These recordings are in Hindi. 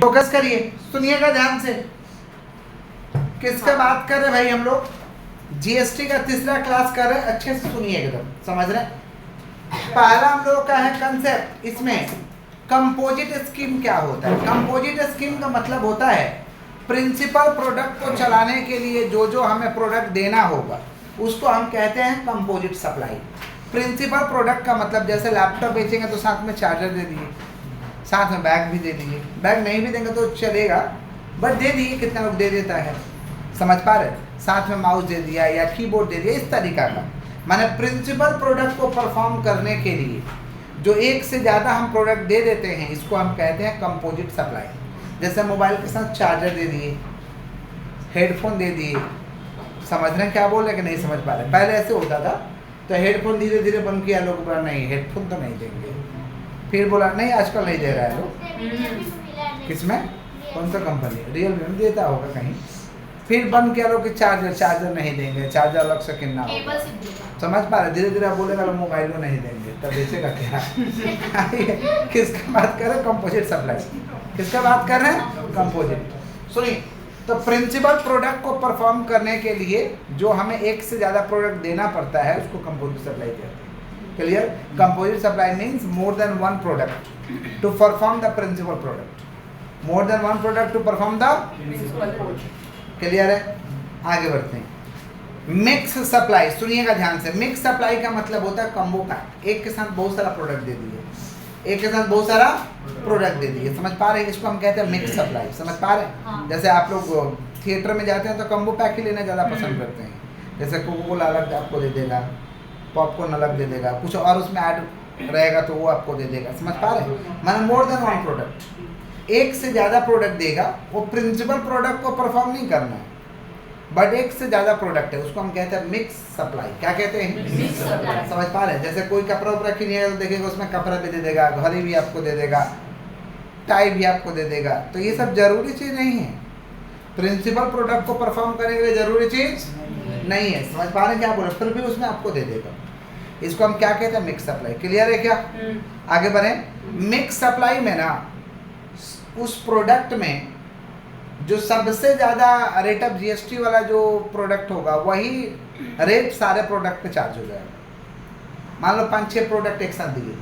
फोकस करिए, सुनिएगा ध्यान से। किसका बात कर रहे भाई हम लोग? जीएसटी का तीसरा क्लास कर रहे हैं, अच्छे से सुनिए एकदम, समझ रहे हैं। पहला हम लोग का है कंसेप्ट, इसमें कंपोजिट स्कीम क्या होता है। कंपोजिट स्कीम का मतलब होता है प्रिंसिपल प्रोडक्ट को चलाने के लिए जो जो हमें प्रोडक्ट देना होगा उसको हम कहते हैं कंपोजिट सप्लाई। प्रिंसिपल प्रोडक्ट का मतलब जैसे लैपटॉप बेचेंगे तो साथ में चार्जर दे दिए, साथ में बैग भी दे दिए, बैग नहीं भी देंगे तो चलेगा बट दे दिए, कितना लोग दे देता है, समझ पा रहे, साथ में माउस दे दिया या कीबोर्ड दे दिया, इस तरीका का। माने प्रिंसिपल प्रोडक्ट को परफॉर्म करने के लिए जो एक से ज़्यादा हम प्रोडक्ट दे देते हैं इसको हम कहते हैं कंपोजिट सप्लाई। जैसे मोबाइल के साथ चार्जर दे दिए, हेडफोन दे दिए, समझ रहे हैं क्या बोल रहे कि नहीं समझ पा रहे। पहले ऐसे होता था तो हेडफोन धीरे धीरे बंद किया, लोग बोला नहीं हेडफोन तो नहीं देंगे, फिर बोला नहीं आजकल नहीं दे रहा है लोग। किसमें? कौन सा कंपनी? रियलमी में देता होगा कहीं, फिर बंद किया लोग कि चार्जर नहीं देंगे, चार्जर अलग से कितना होगा, समझ पा रहे। धीरे धीरे बोलेगा लोग मोबाइल को नहीं देंगे, तब बेचेगा क्या? किसका बात कर रहे हैं? Composite supply. किसका बात कर रहे हैं? कंपोजिट। सुनिए, तो प्रिंसिपल प्रोडक्ट को परफॉर्म करने के लिए जो हमें एक से ज़्यादा प्रोडक्ट देना पड़ता है उसको कंपोजिट सप्लाई कहते हैं। Clear? Composite supply means more than one product to perform the principal product, more than one product to perform the. Clear है? आगे बढ़ते हैं। मिक्स सप्लाई, सुनिएगा ध्यान से। मिक्स सप्लाई का मतलब होता है कम्बो पैक, एक के साथ बहुत सारा प्रोडक्ट दे दिए, एक के साथ बहुत सारा प्रोडक्ट दे दिए, समझ पा रहे हैं? इसको हम कहते हैं मिक्स सप्लाई, समझ पा रहे हैं? हाँ। जैसे आप लोग थिएटर में जाते हैं तो कम्बो पैक ही लेना ज़्यादा पसंद करते हैं, जैसे कोको कोला अलग आपको दे देगा, पॉपकॉर्न अलग दे देगा, कुछ और उसमें ऐड रहेगा तो वो आपको दे देगा, समझ पा रहे हैं? माने मोर देन वन प्रोडक्ट, एक से ज़्यादा प्रोडक्ट देगा, वो प्रिंसिपल प्रोडक्ट को परफॉर्म नहीं करना है बट एक से ज़्यादा प्रोडक्ट है, उसको हम कहते हैं मिक्स सप्लाई। क्या कहते हैं? Mix supply. समझ पा रहे हैं? जैसे कोई कपड़ा उपड़ा किनिएगा तो देखिएगा उसमें कपड़ा भी दे देगा, घड़ी भी आपको दे देगा, टाई भी आपको दे देगा, तो ये सब जरूरी चीज़ नहीं है। प्रिंसिपल प्रोडक्ट को परफॉर्म करने के लिए जरूरी चीज़ नहीं है, समझ पा रहे हैं क्या बोले? फिर भी उसमें आपको दे देगा, इसको हम क्या कहते हैं? Mix supply. क्लियर है क्या? आगे बढ़े। मिक्स सप्लाई में ना उस प्रोडक्ट में जो सबसे ज़्यादा रेट ऑफ जीएसटी वाला जो प्रोडक्ट होगा वही रेट सारे प्रोडक्ट पे चार्ज हो जाएगा। मान लो 5-6 प्रोडक्ट एक साथ दिए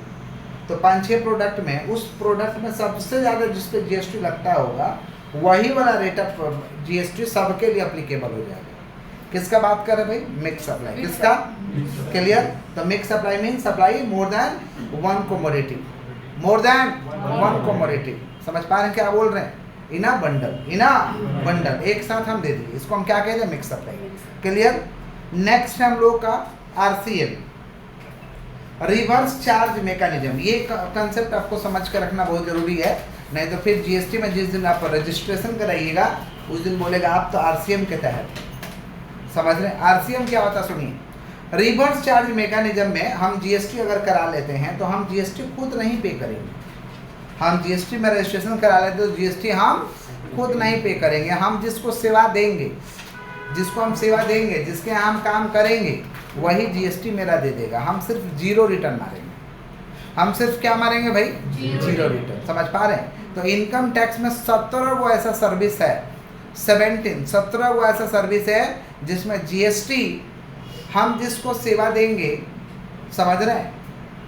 तो 5-6 प्रोडक्ट में उस प्रोडक्ट में सबसे ज़्यादा जिस पे जीएसटी लगता होगा वही वाला रेट ऑफ जीएसटी सबके लिए अप्लीकेबल हो जाएगा। किसका बात कर रहे भाई? Mix supply. किसका? क्लियर? तो मिक्स सप्लाई मीन सप्लाई मोर देन वन कमोडिटी, मोर देन वन कमोडिटी, समझ पा रहे हैं क्या बोल रहे हैं? इना बंडल एक साथ हम दे दिए, इसको हम क्या कहते हैं? Mix supply. क्लियर? नेक्स्ट हम लोग का आरसीएम, रिवर्स चार्ज मैकेनिज्म। ये कंसेप्ट आपको समझ कर रखना बहुत जरूरी है, नहीं तो फिर जीएसटी में जिस दिन आप रजिस्ट्रेशन कराइएगा उस दिन बोलेगा आप तो आरसीएम के तहत, समझ रहे हैं? आरसीएम क्या होता है? सुनिए, रिवर्स चार्ज मैकेनिज्म में हम जीएसटी अगर करा लेते हैं तो हम जीएसटी खुद नहीं पे करेंगे। हम जीएसटी में रजिस्ट्रेशन करा लेते तो जीएसटी हम खुद नहीं पे करेंगे, हम जिसको सेवा देंगे, जिसको हम सेवा देंगे, जिसके यहाँ हम काम करेंगे वही जीएसटी मेरा दे देगा। हम सिर्फ जीरो रिटर्न मारेंगे, हम सिर्फ क्या मारेंगे भाई? जीरो रिटर्न, समझ पा रहे हैं? तो इनकम टैक्स में 17 वो ऐसा सर्विस है, 17 वो ऐसा सर्विस है जिसमें जीएसटी हम जिसको सेवा देंगे, समझ रहे हैं,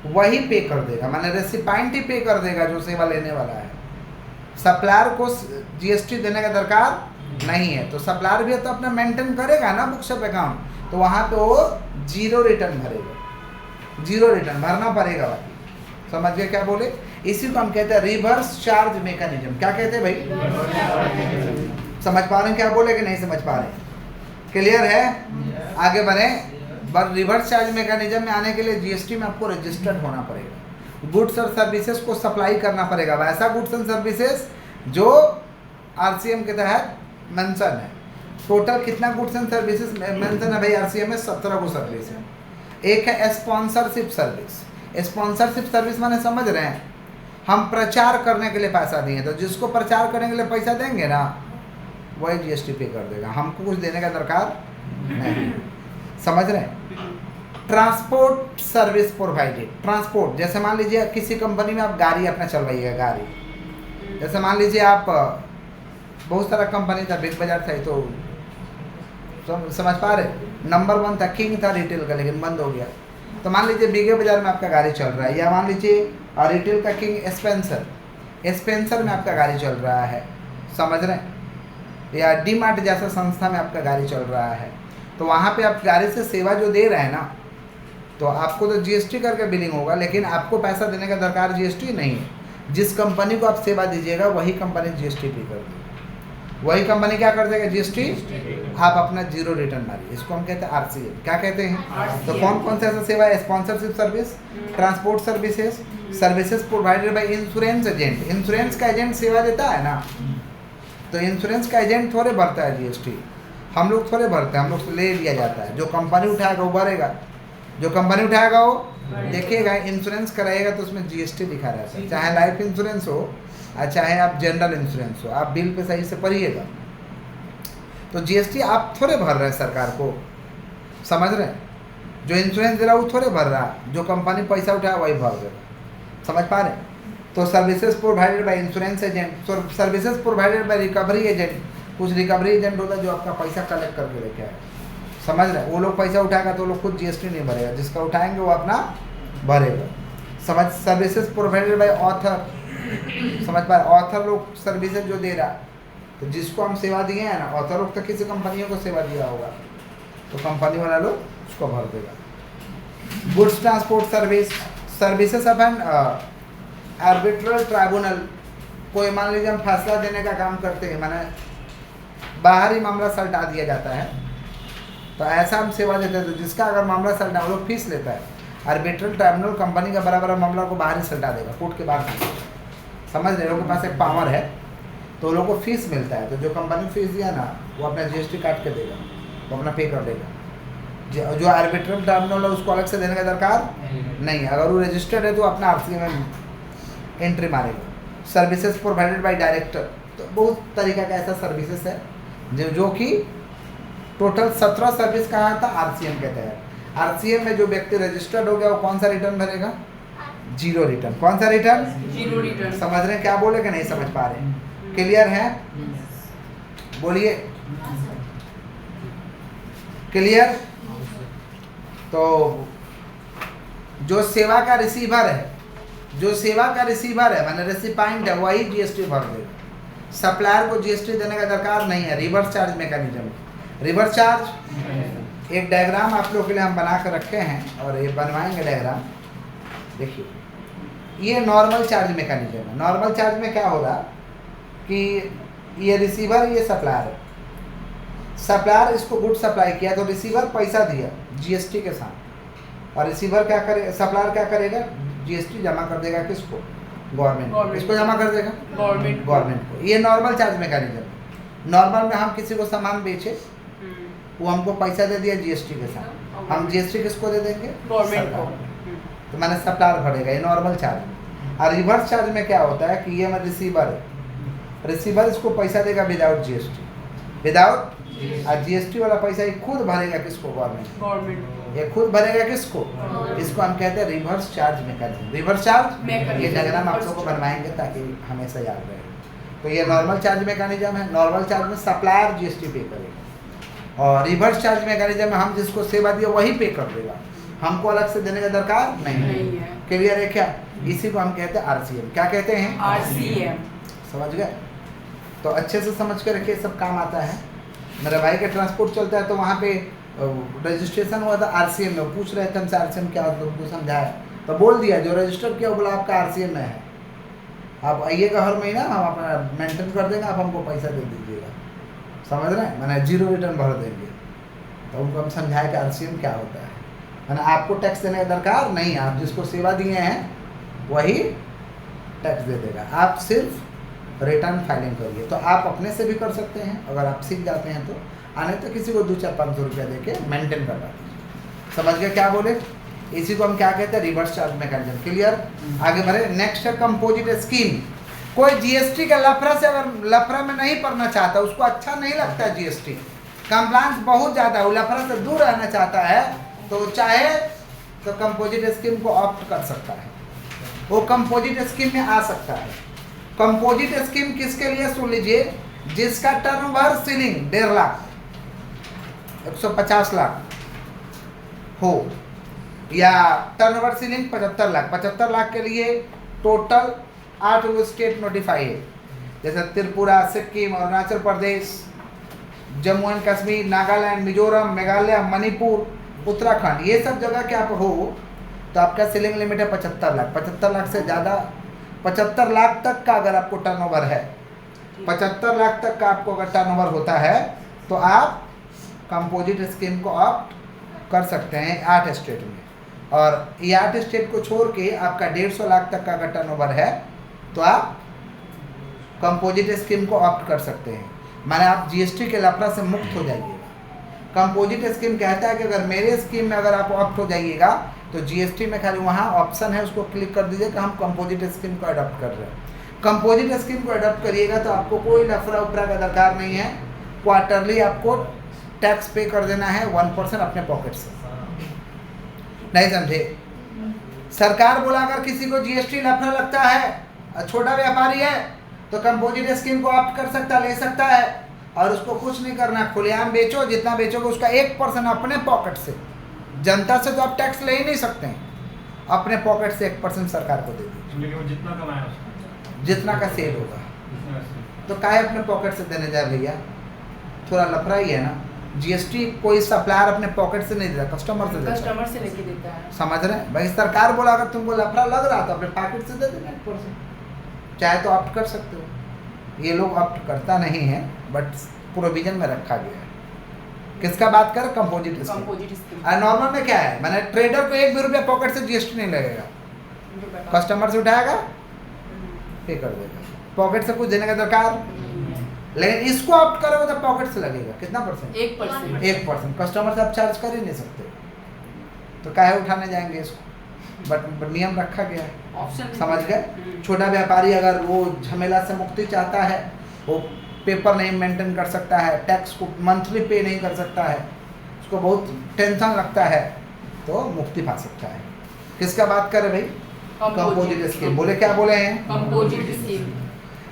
वही पे कर देगा, माने रेसिपाइंट ही पे कर देगा जो सेवा लेने वाला है। सप्लायर को जीएसटी देने का दरकार नहीं है, तो सप्लायर भी तो अपना मेंटेन करेगा ना बुक्स ऑफ अकाउंट, तो वहाँ पे वो जीरो रिटर्न भरेगा, जीरो रिटर्न भरना पड़ेगा बाकी, समझ गए क्या बोले? इसी को हम कहते हैं रिवर्स चार्ज मैकेनिज्म। क्या कहते हैं भाई? समझ पा रहे हैं क्या बोले कि नहीं समझ पा रहे? क्लियर है? आगे बढ़े। बट रिवर्स चार्ज मैकेनिज्म में आने के लिए जीएसटी में आपको रजिस्टर्ड होना पड़ेगा, गुड्स और सर्विसेज को सप्लाई करना पड़ेगा, वैसा गुड्स एंड सर्विसेज जो आरसीएम के तहत मेंशन है। टोटल कितना गुड्स एंड सर्विसेज मेंशन है भाई आरसीएम में? 17 को सर्विस है। एक है स्पॉन्सरशिप सर्विस। स्पॉन्सरशिप सर्विस माने समझ रहे हैं, हम प्रचार करने के लिए पैसा दिए, तो जिसको प्रचार करने के लिए पैसा देंगे ना वही जीएसटी पे कर देगा, हमको कुछ देने का दरकार नहीं, समझ रहे हैं? Transport service provided. ट्रांसपोर्ट, जैसे मान लीजिए किसी कंपनी में आप गाड़ी अपना चलवाइएगा, गाड़ी जैसे मान लीजिए आप बहुत सारा कंपनी था, बिग बाजार था, तो समझ पा रहे, नंबर 1 था, किंग था रिटेल का, लेकिन बंद हो गया। तो मान लीजिए बिग बाजार में आपका गाड़ी चल रहा है, या मान लीजिए रिटेल का किंग स्पेंसर में आपका गाड़ी चल रहा है, समझ रहे हैं, या डी मार्ट जैसा संस्था में आपका गाड़ी चल रहा है, तो वहाँ पे आप गाड़ी से सेवा जो दे रहे हैं ना, तो आपको तो जीएसटी करके बिलिंग होगा, लेकिन आपको पैसा देने का दरकार जीएसटी नहीं है। जिस कंपनी को आप सेवा दीजिएगा वही कंपनी जीएसटी पे कर देगी, वही कंपनी क्या कर देगा, जीएसटी। आप अपना जीरो रिटर्न मारिए, इसको हम कहते हैं आरसीएम। क्या कहते हैं? तो कौन कौन सा ऐसा सेवा है? Sponsorship service, transport services, services provided by insurance agent. Insurance का एजेंट सेवा देता है ना, तो इंश्योरेंस का एजेंट थोड़े भरता है जीएसटी, हम लोग थोड़े भरते हैं, हम लोग से ले लिया जाता है। जो कंपनी उठाएगा वो भरेगा, जो कंपनी उठाएगा वो देखिएगा। इंश्योरेंस कराइएगा तो उसमें जीएसटी लिखा रहता है, चाहे लाइफ इंश्योरेंस हो और चाहे आप जनरल इंश्योरेंस हो, आप बिल पे सही से पढ़िएगा। तो जीएसटी आप थोड़े भर रहे हैं सरकार को, समझ रहे हैं? जो इंश्योरेंस दे रहा है वो थोड़े भर रहा है, जो कंपनी पैसा उठाया वही भर देगा, समझ पा रहे हैं? तो services provided by insurance agent, services provided by recovery agent. कुछ रिकवरी एजेंट होता है जो आपका पैसा कलेक्ट करके लेके आए, समझ रहे हैं? वो लोग पैसा उठाएगा तो वो लोग खुद जीएसटी नहीं भरेगा, जिसका उठाएंगे वो अपना भरेगा, समझ। सर्विसेज प्रोवाइडेड बाय ऑथर, समझ पा रहे? ऑथर लोग सर्विसेज जो दे रहा, तो जिसको हम सेवा दिए हैं ना, ऑथर लोग तो किसी कंपनियों को सेवा दिया होगा, तो कंपनी वाला लोग उसको भर देगा। Goods transport service, services of an arbitral tribunal. कोई मान लीजिए हम फैसला देने का काम करते हैं, माने बाहरी मामला सलटा दिया जाता है, तो ऐसा हम सेवा देते हैं। तो जिसका अगर मामला सलटा, वो लोग फीस लेता है। आर्बिट्रल ट्राइब्यूनल कंपनी का बड़ा बड़ा मामला को बाहर ही सलटा देगा, कोर्ट के बाहर, समझ रहे? लोगों के पास एक पावर है, तो लोगों को फीस मिलता है। तो जो कंपनी फीस दिया ना, वो अपना जीएसटी काट के देगा, वो अपना पे कर देगा। जो आर्बिट्रल ट्राइब्यूनल है उसको अलग से देने का दरकार नहीं है। अगर वो रजिस्टर्ड है तो अपना आरसीएम में एंट्री मारेगा। सर्विसेज प्रोवाइडेड बाय डायरेक्टर, तो बहुत तरीका का ऐसा सर्विसेज है जो कि टोटल 17 सर्विस कहा था आरसीएम के तहत। आरसीएम में जो व्यक्ति रजिस्टर्ड हो गया वो कौन सा रिटर्न भरेगा? Zero return. कौन सा रिटर्न? Zero return. समझ रहे हैं क्या बोले कि नहीं समझ पा रहे? क्लियर है? बोलिए क्लियर। तो जो सेवा का रिसीवर है, जो सेवा का रिसीवर है माने रेसिपाइंट है, वही जीएसटी भर देगा। सप्लायर को जीएसटी देने का दरकार नहीं है। Reverse charge mechanism, reverse charge एक डायग्राम आप लोगों के लिए हम बना कर रखे हैं, और ये बनवाएंगे डायग्राम। देखिए ये नॉर्मल चार्ज मैकेनिज्म है। नॉर्मल चार्ज में क्या होगा कि ये रिसीवर, ये सप्लायर है। सप्लायर इसको गुड सप्लाई किया तो रिसीवर पैसा दिया जीएसटी के साथ, और रिसीवर क्या करे, सप्लायर क्या करेगा? जीएसटी जमा कर देगा किसको? गवर्नमेंट को। किसको जमा कर देगा? गवर्नमेंट को। ये नॉर्मल चार्ज मैकेनिज्म। नॉर्मल में हम किसी को सामान बेचे, वो हमको पैसा दे दिया जीएसटी के साथ, हम जीएसटी किसको दे देंगे? गवर्नमेंट को। तो मैंने सप्लायर भरेगा, ये नॉर्मल चार्ज। और रिवर्स चार्ज में क्या होता है कि ये मैं रिसीवर है, रिसीवर इसको पैसा देगा विदाउट जीएसटी, विदाउट, और जीएसटी वाला पैसा ये खुद भरेगा किसको? गवर्नमेंट। ये खुद भरेगा किसको? इसको हम कहते हैं reverse charge mechanism. Reverse charge, ये डायग्राम आप लोगों को बनवाएंगे ताकि हमेशा याद रहे। तो ये नॉर्मल चार्ज मैकेनिज्म है। नॉर्मल चार्ज में सप्लायर जीएसटी पे करेगा, और रिवर्स चार्ज मैकेनिज्म में हम जिसको सेवा दिया वही पे कर देगा, हमको अलग से देने का दरकार नहीं है। क्लियर है क्या? इसी को हम कहते हैं आरसीएम। क्या कहते हैं? आरसीएम। समझ गए? तो अच्छे से समझ कर रखिए, सब काम आता है। मेरे भाई का ट्रांसपोर्ट चलता है, तो वहाँ पे रजिस्ट्रेशन हुआ था आरसीएम में। पूछ रहे थे हमसे आरसीएम क्या होता है, उनको समझाया तो बोल दिया जो रजिस्टर किया बोला आपका आरसीएम में है, आप आइएगा हर महीना, हम अपना मेंटेन कर देंगे, आप हमको पैसा दे दीजिएगा। समझ रहे हैं? मैंने जीरो रिटर्न भर देंगे। तो उनको हम समझाया कि आरसीएम क्या होता है। मैंने आपको टैक्स देने का दरकार नहीं है, आप जिसको सेवा दिए हैं वही टैक्स दे देगा। आप सिर्फ रिटर्न फाइलिंग करिए। तो आप अपने से भी कर सकते हैं अगर आप सीख जाते हैं तो, आने तो किसी को 200-500 रुपया दे के मेनटेन करवा दीजिए। समझ गए क्या बोले? इसी को हम क्या कहते हैं? Reverse charge mechanism. क्लियर? आगे बढ़े। नेक्स्ट है कंपोजिट स्कीम। कोई जीएसटी का लफड़ा से अगर लफड़ा में नहीं पड़ना चाहता, उसको अच्छा नहीं लगता है जीएसटी, कंप्लायंस बहुत ज़्यादा है, वो लफड़ा से दूर रहना चाहता है, तो चाहे तो कंपोजिट स्कीम को ऑप्ट कर सकता है, वो कंपोजिट स्कीम में आ सकता है। कंपोजिट स्कीम किसके लिए सुन लीजिए, जिसका टर्नओवर सीलिंग 1.5 लाख 150 लाख हो, या टर्नओवर सीलिंग 75 लाख 75 लाख के लिए टोटल 8 स्टेट नोटिफाई है, जैसे त्रिपुरा, सिक्किम, अरुणाचल प्रदेश, जम्मू एंड कश्मीर, नागालैंड, मिजोरम, मेघालय, मणिपुर, उत्तराखंड, ये सब जगह के आप हो तो आपका सीलिंग लिमिट है 75 लाख। 75 लाख से ज़्यादा, 75 लाख तक का अगर आपको टर्नओवर है, 75 लाख तक का आपको अगर टर्नओवर होता है तो आप कंपोजिट स्कीम को ऑप्ट कर सकते हैं 8 स्टेट में। और ये 8 स्टेट को छोड़ के आपका 150 लाख तक का अगर टर्नओवर है तो आप कंपोजिट स्कीम को ऑप्ट कर सकते हैं, माने आप जीएसटी के लफड़ा से मुक्त हो जाइएगा। कंपोजिट स्कीम कहता है कि अगर मेरे स्कीम में अगर आप ऑप्ट हो जाइएगा तो जीएसटी में खाली वहाँ ऑप्शन है, उसको क्लिक कर दीजिए कि हम कंपोजिट स्कीम को अडॉप्ट कर रहे हैं। कंपोजिट स्कीम को अडॉप्ट करिएगा तो आपको कोई लफड़ा उपड़ा का दरकार नहीं है। क्वार्टरली आपको टैक्स पे कर देना है 1% अपने पॉकेट से, नहीं समझे? सरकार बोला अगर किसी को जीएसटी लफड़ा लगता है, छोटा व्यापारी है, तो कंपोजिट स्कीम को ऑप्ट कर सकता, ले सकता है, और उसको कुछ नहीं करना, खुलेआम बेचो, जितना बेचोगे उसका 1% अपने पॉकेट से। जनता से तो आप टैक्स ले ही नहीं सकते हैं, अपने पॉकेट से 1% सरकार को दे दीजिए, जितना कमाया उसका, जितना का सेल होगा। जितना का तो काहे अपने पॉकेट से देने जाए भैया, थोड़ा लफड़ा ही है ना। जीएसटी कोई सप्लायर अपने पॉकेट से नहीं देता, कस्टमर से देता है। कस्टमर से लेके देता है। समझ रहे हैं भाई? सरकार बोला अगर तुमको लफड़ा लग रहा तो अपने पॉकेट से दे देना 1%, चाहे तो ऑप्ट कर सकते हो। ये लोग ऑप्ट करता नहीं है, बट प्रोविजन में रखा गया है। किसका बात करें? Composite scheme. Composite scheme. और नॉर्मल में क्या है, मैंने ट्रेडर को 1 भी रुपया पॉकेट से जीएसटी नहीं लगेगा, कस्टमर से उठाएगा, पे कर देगा, पॉकेट से कुछ देने का दरकार। लेकिन इसको ऑप्ट करोगे तो पॉकेट से लगेगा कितना %? 1%। 1%। कस्टमर से आप चार्ज कर ही नहीं सकते, तो काहे उठाने जाएंगे इसको, बट नियम रखा गया है, ऑप्शन समझ गए? छोटा व्यापारी अगर वो झमेला से मुक्ति चाहता है, वो पेपर नहीं मेंटेन कर सकता है, टैक्स को मंथली पे नहीं कर सकता है, उसको बहुत टेंशन लगता है, तो मुक्ति पा सकता है। किसका बात कर रहे भाई? Composite scheme. बोले क्या बोले हैं? Composite scheme.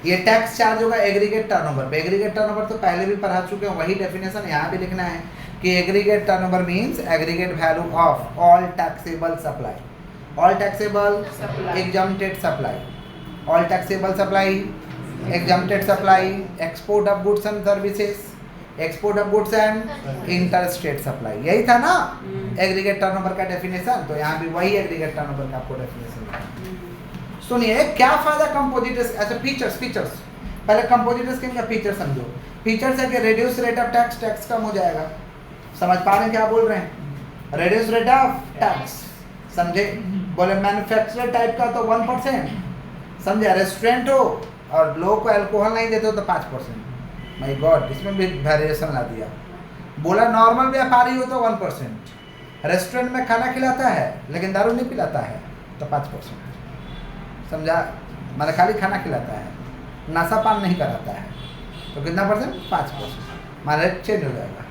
ये टैक्स चार्ज होगा एग्रीगेट टर्नओवर पे। एग्रीगेट टर्नओवर तो पहले भी पढ़ा चुके हैं, वही डेफिनेशन यहाँ भी लिखना है कि aggregate turnover means aggregate value of all taxable supply, all taxable exempted supply, all taxable supply, exempted supply, export of goods and services, export of goods and inter state supply. यही था ना एग्रीगेट टर्नओवर का डेफिनेशन, तो यहाँ भी वही एग्रीगेट टर्नओवर का आपको डेफिनेशन है। सुनिए क्या फायदा कंपोजिट, अच्छा फीचर्स पहले कंपोजिट स्कीम का फीचर समझो। फीचर्स है कि reduce rate of tax, tax कम हो जाएगा। समझ पा रहे हैं क्या बोल रहे हैं? रिड्यूस रेट ऑफ टैक्स, समझे? बोले मैन्युफैक्चरर टाइप का तो 1%, समझे? रेस्टोरेंट हो और लोगों को अल्कोहल नहीं देते हो तो 5%। माय गॉड, इसमें भी वेरिएशन ला दिया। बोला नॉर्मल व्यापारी हो तो 1%, रेस्टोरेंट में खाना खिलाता है लेकिन दारू नहीं पिलाता है तो 5%, समझा? मैंने खाली खाना खिलाता है, नशा पान नहीं कराता है, तो कितना %? 5%। हमारा रेट चेंज हो जाएगा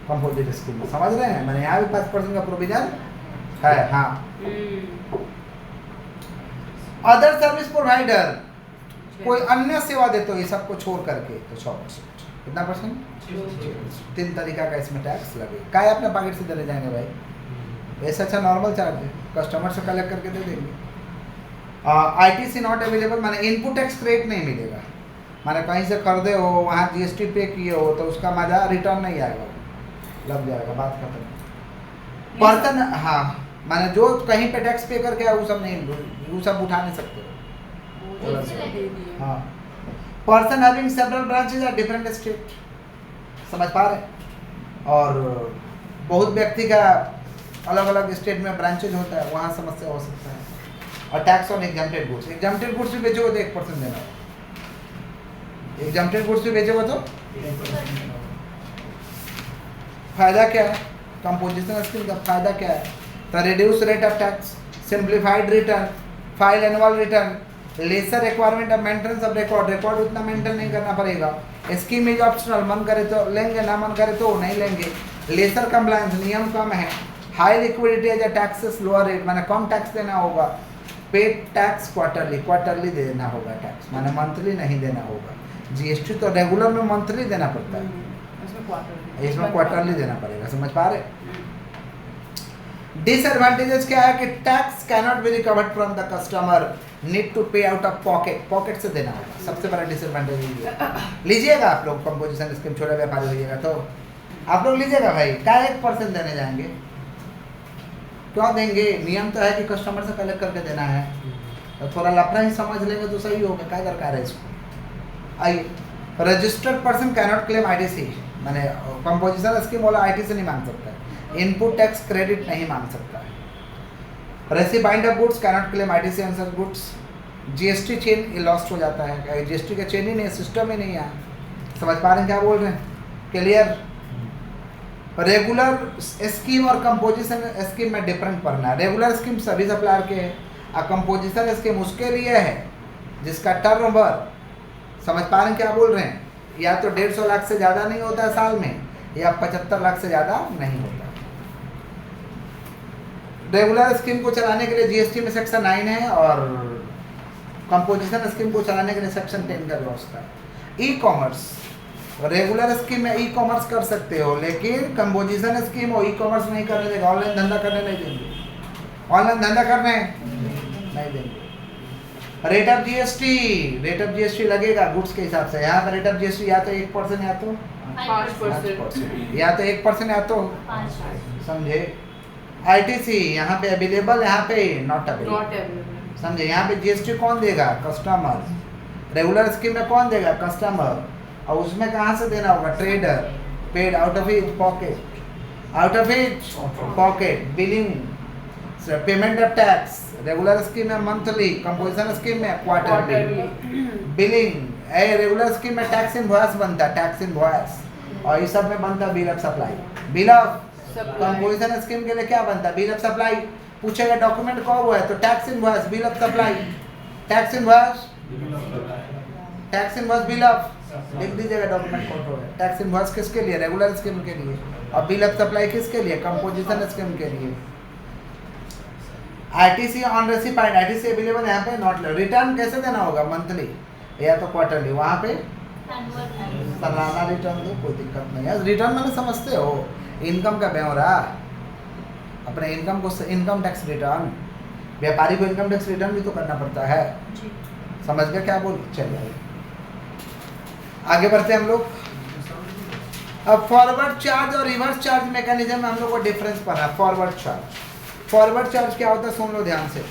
कंपोजिट स्कीम में, समझ रहे हैं? मैंने यहाँ भी 5% का प्रोविजन है। हाँ, अदर सर्विस प्रोवाइडर, कोई अन्य सेवा देते हो ये सबको छोड़ करके तो 100%। कितना %? 3 तरीका का इसमें टैक्स लगेगा। क्या अपने पॉकेट से चले जाएंगे भाई? ऐसा अच्छा नॉर्मल चार्ज है, कस्टमर से कलेक्ट करके दे देंगे। ITC नॉट अवेलेबल, माने इनपुट टैक्स क्रेडिट नहीं मिलेगा, माने कहीं से खरीदे हो, वहाँ जीएसटी पे किए हो तो उसका मजा रिटर्न नहीं आएगा, लग जाएगा, बात खत्म। पर्सन, हाँ, माने जो कहीं पे टैक्स पे करके आए वो सब नहीं, वो सब उठा नहीं सकते। हाँ, person having several branches at different state, समझ पा रहे? और बहुत व्यक्ति का अलग अलग स्टेट में ब्रांचेज होता है, वहाँ समस्या हो सकता है। और tax on exempted goods, exempted goods भी बेचोगे तो 1% देना है। एग्जम्प्टेड गुड्स भी बेचोगे तो फायदा क्या है? कंपोजिशन स्कीम का फायदा क्या है? तो reduce rate of tax, simplified return, file annual return, lesser requirement of maintenance of record, record उतना मेंटेन नहीं करना पड़ेगा। स्कीम इज ऑप्शनल, मन करे तो लेंगे, ना मन करे तो नहीं लेंगे। लेसर कंप्लायंस, नियम कम है। High liquidity as a taxes lower rate, मैंने कम टैक्स देना होगा। पेड टैक्स क्वार्टरली, क्वार्टरली देना होगा टैक्स, माने मंथली नहीं देना होगा। जीएसटी तो रेगुलर में मंथली देना पड़ता है, इसमें क्वार्टरली, इसमें क्वार्टरली देना पड़ेगा, समझ पा रहे? डिसएडवांटेजेस क्या है कि tax cannot be recovered from the customer, need to pay out of pocket, pocket से देना होगा, सबसे बड़ा डिसएडवांटेज ये है। लीजिएगा आप लोग कंपोजिशन स्कीम, छोटा व्यापारी होइएगा तो आप लोग लीजिएगा भाई, क्या 1% देने जाएंगे? क्यों देंगे? नियम तो है कि कस्टमर से कलेक्ट करके देना है, तो थोड़ा लफड़ा ही समझ लेंगे तो सही होगा, क्या दरकार है इसको। आइए, registered person cannot claim ITC, माने कंपोजिशन स्कीम वाला आईटी से नहीं मांग सकता है, इनपुट टैक्स क्रेडिट नहीं मांग सकता है। Recipient of goods cannot claim ITC on such goods. GST chain lost हो जाता है, जीएसटी का चेन ही नहीं है, सिस्टम ही नहीं है। समझ पा रहे हैं क्या बोल रहे हैं? क्लियर? रेगुलर स्कीम और कंपोजिशन स्कीम में डिफरेंट पढ़ना है। रेगुलर स्कीम सभी सप्लायर के है, और कंपोजिशन स्कीम उसके लिए है जिसका टर्न ओवर, समझ पा रहे हैं क्या बोल रहे हैं, या तो 150 लाख से ज़्यादा नहीं होता है साल में, या 75 लाख से ज़्यादा नहीं होता। रेगुलर स्कीम को चलाने के लिए जीएसटी में सेक्शन 9 है, और कंपोजिशन स्कीम को चलाने के लिए सेक्शन 10 का व्यवस्था है। ई कॉमर्स, रेगुलर स्कीम में ई कॉमर्स कर सकते हो, लेकिन कंपोजिशन स्कीम और ई कॉमर्स नहीं करने देगा, ऑनलाइन धंधा करने नहीं देंगे, ऑनलाइन धंधा करने नहीं देंगे। रेट ऑफ जीएसटी लगेगा गुड्स के हिसाब से। यहाँ पर रेट ऑफ जीएसटी या तो 1% या तो 5%, या तो 1% या तो, समझे? आईटीसी यहाँ पे अवेलेबल, यहाँ पे नॉट अवेलेबल, नॉट अवेलेबल, समझे? यहाँ पे जीएसटी कौन देगा? कस्टमर। रेगुलर स्कीम में कौन देगा? कस्टमर। और उसमें कहाँ से देना होगा? Trader. Paid out of his pocket, out of his pocket. Billing, payment of tax, regular scheme में मंथली, कंपोजिशन स्कीम में क्वार्टरली। बिलिंग, रेगुलर स्कीम में टैक्स इनवॉइस बनता है, टैक्स इनवॉइस, और इस सब में बनता है bill of supply. Bill of composition scheme के लिए क्या बनता है? Bill of supply. पूछेगा डॉक्यूमेंट कौन हुआ है, तो tax invoice, bill of supply, tax invoice, tax invoice, bill of, लिख दीजिएगा डॉक्यूमेंट कौन है। टैक्स इनवॉइस किसके लिए? रेगुलर स्कीम के लिए, और बिल ऑफ सप्लाई किसके लिए? कंपोजिशन स्कीम के लिए। आईटीसी ऑन रेसिपाइंड, आईटीसी अवेलेबल यहाँ पे नॉट। रिटर्न कैसे देना होगा? मंथली या तो क्वार्टरली, वहाँ पे सालाना रिटर्न दो, कोई दिक्कत नहीं है। रिटर्न मैंने समझते हो, इनकम का ब्यौरा, अपने इनकम को, इनकम टैक्स रिटर्न, व्यापारी को इनकम टैक्स रिटर्न भी तो करना पड़ता है, समझ गए क्या बोल? चलिए आगे बढ़ते हैं हम लोग। अब फॉरवर्ड चार्ज और रिवर्स चार्ज मैकेनिज्म में हम लोग को डिफरेंस पढ़ा। फॉरवर्ड चार्ज क्या होता है, सुन लो ध्यान से।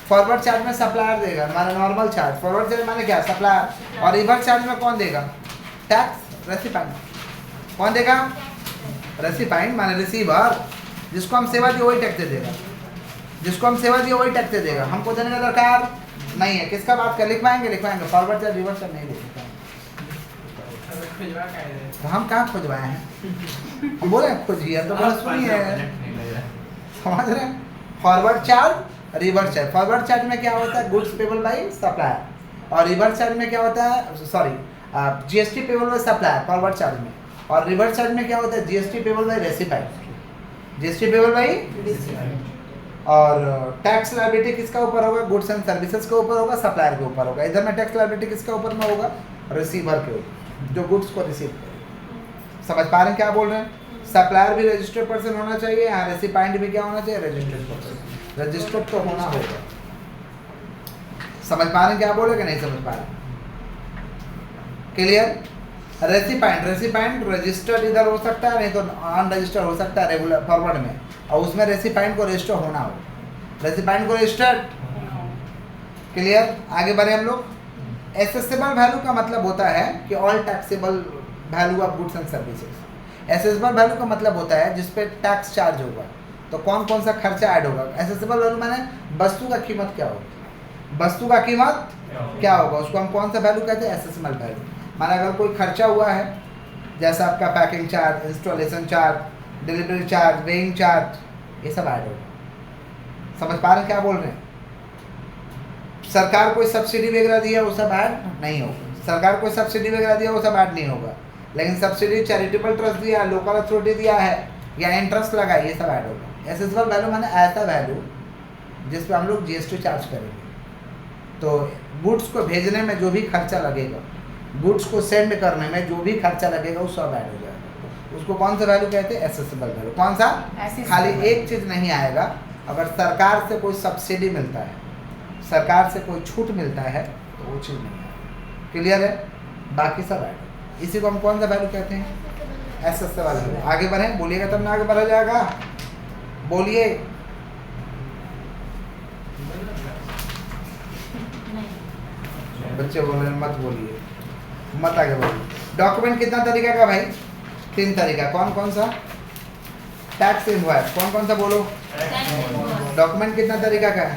फॉरवर्ड चार्ज में सप्लायर देगा, हमारा नॉर्मल चार्ज। फॉरवर्ड चार्ज माने क्या? सप्लायर। और रिवर्स चार्ज में कौन देगा? टैक्स रेसिपाइंड। कौन देगा? रेसिपाइंड माने रिसीवर, जिसको हम सेवा दिए वही टैक्स दे देगा, जिसको हम सेवा दिए वही टैक्स दे देगा, हमको देने का दरकार नहीं है। किसका बात कर? लिखवाएंगे। फॉरवर्ड चार्ज रिवर्स चार्ज नहीं देगा। तो हम कहाँ खोजवाए हैं? हम बोले खोजिए, तो बस सुनिए, समझ रहे हैं? Forward charge, reverse charge. Forward charge में क्या होता है? Goods payable by supplier. और रिवर्स चार्ज में क्या होता है? Sorry, GST payable by supplier forward charge में। और रिवर्स चार्ज में क्या होता है? GST payable by recipient, GST payable by. और टैक्स लायबिलिटी किसका ऊपर होगा? गुड्स एंड सर्विसेज के ऊपर होगा, सप्लायर के ऊपर होगा। इधर में टैक्स लायबिलिटी किसके ऊपर में होगा? रिसीवर के ऊपर, जो गुड्स को रिसीव करे। समझ पा रहे हैं क्या बोल रहे हैं? सप्लायर भी रजिस्टर्ड पर्सन होना चाहिए, यहाँ रेसिपाइंड भी क्या होना चाहिए? Registered person. रजिस्टर्ड तो होना होगा। समझ पा रहे हैं क्या बोले कि नहीं समझ पा रहे? क्लियर? रेसिपाइंड रजिस्टर्ड इधर हो सकता है, नहीं तो अनरजिस्टर्ड हो सकता है रेगुलर फॉरवर्ड में, और उसमें रेसिपाइंड को रजिस्टर होना हो, रेसिपाइंड को रजिस्टर्ड। क्लियर? आगे बढ़े हम लोग। एसेसेबल वैल्यू का मतलब होता है कि all taxable value of goods and services. Assessable value का मतलब होता है जिस पे टैक्स चार्ज होगा, तो कौन कौन सा खर्चा ऐड होगा। एसेसेबल वैल्यू माने वस्तु का कीमत क्या होगा, वस्तु का कीमत क्या होगा, उसको हम कौन सा वैल्यू कहते हैं? Assessable value. माना अगर कोई खर्चा हुआ है, जैसा आपका packing charge, installation charge, delivery charge, weighing charge, ये सब ऐड होगा। समझ पा रहे हैं क्या बोल रहे हैं? सरकार कोई सब्सिडी वगैरह दिया, वो सब ऐड नहीं होगा। सरकार कोई सब्सिडी वगैरह दिया, वो सब ऐड नहीं होगा। लेकिन सब्सिडी चैरिटेबल ट्रस्ट दिया, लोकल अथॉरिटी दिया है, या इंटरेस्ट लगा, ये सब ऐड होगा। एसेसेबल वैल्यू माने ऐसा वैल्यू जिस पे हम लोग जीएसटी चार्ज करेंगे। तो गुड्स को भेजने में जो भी खर्चा लगेगा, गुड्स को सेंड करने में जो भी खर्चा लगेगा वो सब ऐड हो जाएगा। उसको कौन सा वैल्यू कहते हैं? Assessable value. कौन सा? खाली एक चीज़ नहीं आएगा, अगर सरकार से कोई सब्सिडी मिलता है, सरकार से कोई छूट मिलता है तो वो चीज़ नहीं आएगा। क्लियर है? बाकी सब ऐड। इसी को हम कौन सा वैल्यू कहते हैं? Assessable value. आगे बढ़ें, बोलिएगा तब ना आगे बढ़ा जाएगा। बोलिए। बच्चे बोल रहे हैं मत बोलिए, मत आगे बोलिए। डॉक्यूमेंट कितना तरीका का भाई? 3 तरीका। कौन कौन सा? Tax invoice. कौन कौन सा बोलो? डॉक्यूमेंट कितना तरीका का है?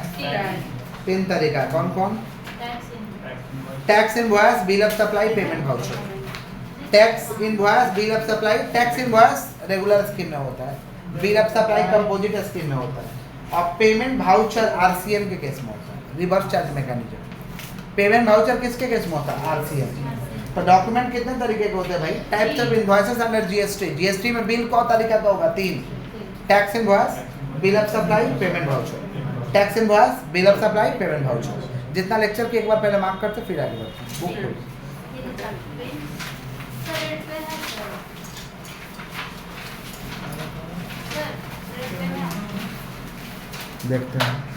3 तरीका। कौन कौन? Tax invoice, bill of supply, payment voucher. Tax invoice, bill of supply. Tax invoice regular scheme में होता है, bill of supply composite scheme में होता है, और पेमेंट वाउचर आरसीएम के केस में होता है, reverse charge mechanism. Payment voucher किसके केस में होता है? आरसीएम। तो डॉक्यूमेंट कितने तरीके के होते हैं भाई? Types of invoices under GST. GST में बिल कौन तरीका का होगा? 3। Tax invoice, bill of supply, payment voucher. Tax invoice, bill of supply, payment voucher. जितना लेक्चर की एक बार पहले मार्क करते फिर आगे बढ़ते। बुक खोलो। देखते हैं।